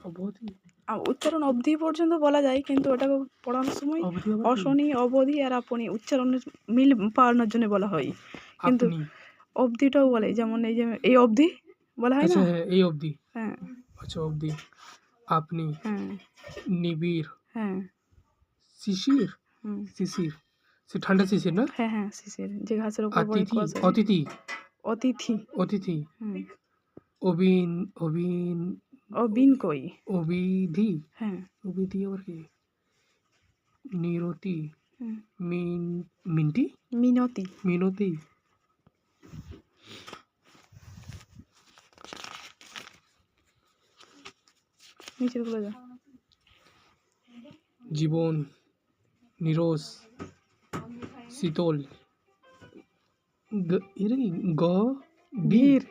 অবধি উচ্চারণ অবধি পর্যন্ত বলা যায়, কিন্তু ওটাকে পড়ানোর সময় অবধি আবার কি? অশনি, অবধি আর আপনি উচ্চারণের মিল পাওয়ানোর জন্য বলা হয়। কিন্তু আপনি। অবধিটাও বলে, যেমন এই যে এই অবধি বলা হয় আচ্ছা না। হ্যাঁ, এই অবধি। হ্যাঁ আচ্ছা অবধি। আপনি। হ্যাঁ নিবিড়। হ্যাঁ শিশির। হুম শিশির। সে ঠান্ডা শিশির না? হ্যাঁ হ্যাঁ শিশির, যে ঘাসের উপর পড়ে অতিথি। কুয়াশা। অতিথি। অতিথি। অতিথি। হুম অবিন অবিন অবিন কই। অবিধি। হ্যাঁ অবিধি আবার কি? নিরতি। হুম মিনতি। মিনতি। মিনতি। নিচের গুলো যা। জীবন। নিরোষ। শীতল। এটা কি? গ ভি। ভিড়।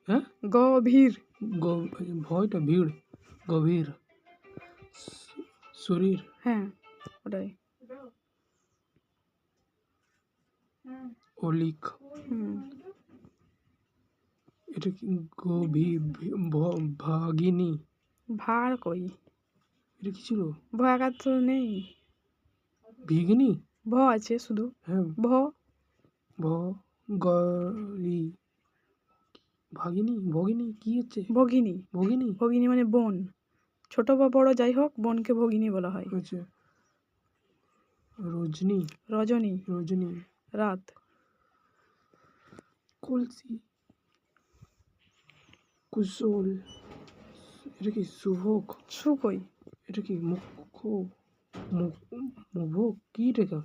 হ্যাঁ, গভীর। ভয়টা ভিড়। গভীর। শরীর। হ্যাঁ ওটাই। অলিক। হুম এটা কি? ভাগিনী। ভার কই। এটা কি ছিল? ভয়াকার তো নেই, ভিগিনী। ভ আছে শুধু। হ্যাঁ। ভ। ভ গরি। ভাগিনী ভগিনী কি হচ্ছে? ভগিনী। ভগিনী। ভগিনী মানে বোন, ছোট বা বড় যাই হোক, বোনকে ভগিনী বলা হয়। আচ্ছা। রজনী। রজনী। রজনী। রাত। কলসি। কুশল। এটা কি? শুভক। সুকই। এটা কি? মুখ। মুখ। কি এটা?